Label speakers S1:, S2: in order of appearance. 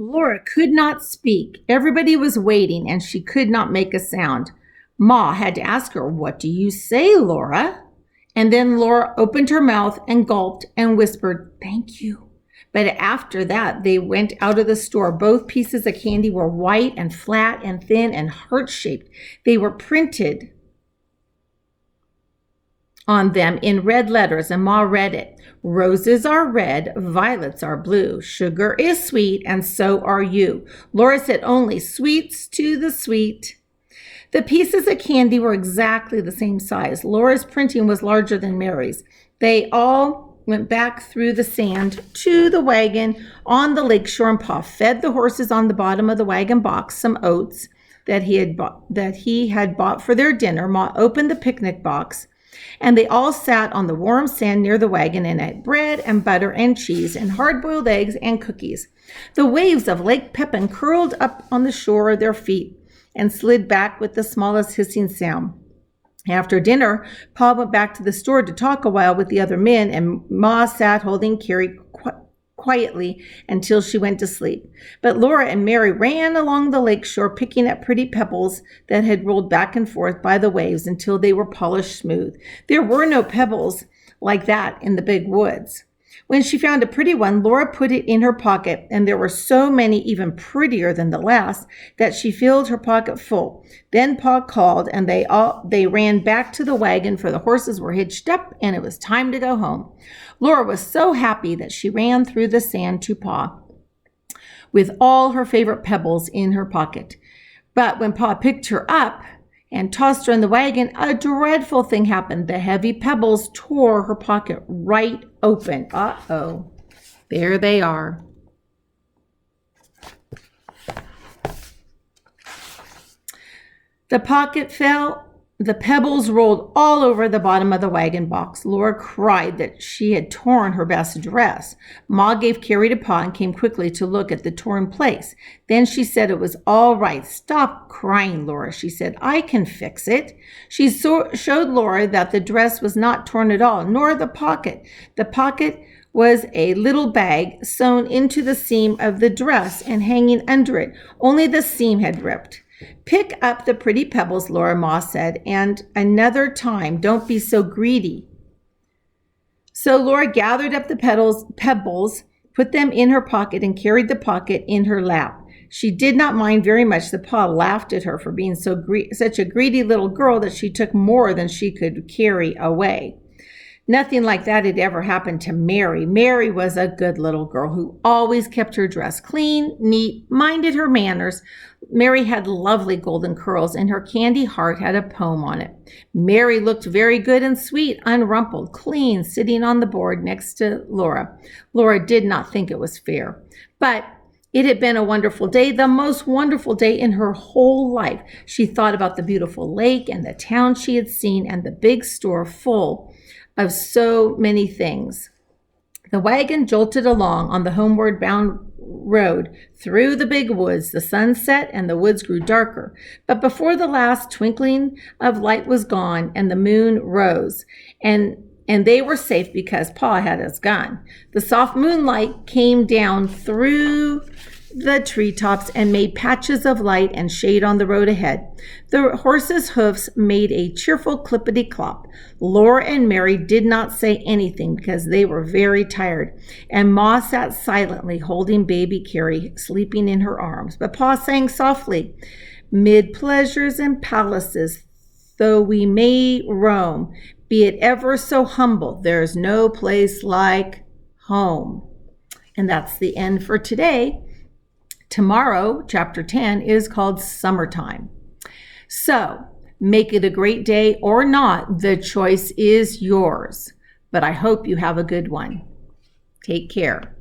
S1: Laura could not speak. Everybody was waiting, and she could not make a sound. Ma had to ask her, "What do you say, Laura?" And then Laura opened her mouth and gulped and whispered, "Thank you." But after that, they went out of the store. Both pieces of candy were white and flat and thin and heart-shaped. They were printed on them in red letters, and Ma read it. "Roses are red, violets are blue. Sugar is sweet, and so are you." Laura said only, "Sweets to the sweet." The pieces of candy were exactly the same size. Laura's printing was larger than Mary's. They all went back through the sand to the wagon on the lakeshore, and Pa fed the horses on the bottom of the wagon box some oats that he had bought for their dinner. Ma opened the picnic box, and they all sat on the warm sand near the wagon and ate bread and butter and cheese and hard-boiled eggs and cookies. The waves of Lake Pepin curled up on the shore of their feet and slid back with the smallest hissing sound. After dinner, Pa went back to the store to talk a while with the other men, and Ma sat holding Carrie quietly until she went to sleep. But Laura and Mary ran along the lakeshore, picking up pretty pebbles that had rolled back and forth by the waves until they were polished smooth. There were no pebbles like that in the big woods. When she found a pretty one, Laura put it in her pocket, and there were so many even prettier than the last that she filled her pocket full. Then Pa called, and they ran back to the wagon, for the horses were hitched up, and it was time to go home. Laura was so happy that she ran through the sand to Pa with all her favorite pebbles in her pocket. But when Pa picked her up and tossed her in the wagon, a dreadful thing happened. The heavy pebbles tore her pocket right open. Uh-oh. There they are. The pocket fell. The pebbles rolled all over the bottom of the wagon box. Laura cried that she had torn her best dress. Ma gave Carrie to Pa and came quickly to look at the torn place. Then she said it was all right. "Stop crying, Laura," she said. "I can fix it." She showed Laura that the dress was not torn at all, nor the pocket. The pocket was a little bag sewn into the seam of the dress and hanging under it. Only the seam had ripped. "Pick up the pretty pebbles, Laura," Ma said, "and another time, don't be so greedy." So Laura gathered up the pebbles, put them in her pocket, and carried the pocket in her lap. She did not mind very much that Pa laughed at her for being such a greedy little girl that she took more than she could carry away. Nothing like that had ever happened to Mary. Mary was a good little girl who always kept her dress clean, neat, minded her manners. Mary had lovely golden curls, and her candy heart had a poem on it. Mary looked very good and sweet, unrumpled, clean, sitting on the board next to Laura. Laura did not think it was fair, but it had been a wonderful day, the most wonderful day in her whole life. She thought about the beautiful lake and the town she had seen and the big store full of so many things. The wagon jolted along on the homeward bound road through the big woods. The sun set and the woods grew darker. But before the last twinkling of light was gone and the moon rose, and they were safe because Pa had his gun. The soft moonlight came down through the treetops and made patches of light and shade on the road ahead. The horses' hoofs made a cheerful clippity-clop. Laura and Mary did not say anything because they were very tired, and Ma sat silently holding baby Carrie sleeping in her arms. But Pa sang softly, "Mid pleasures and palaces, though we may roam, be it ever so humble, there's no place like home." And that's the end for today. Tomorrow, chapter 10, is called Summertime. So, make it a great day or not. The choice is yours. But I hope you have a good one. Take care.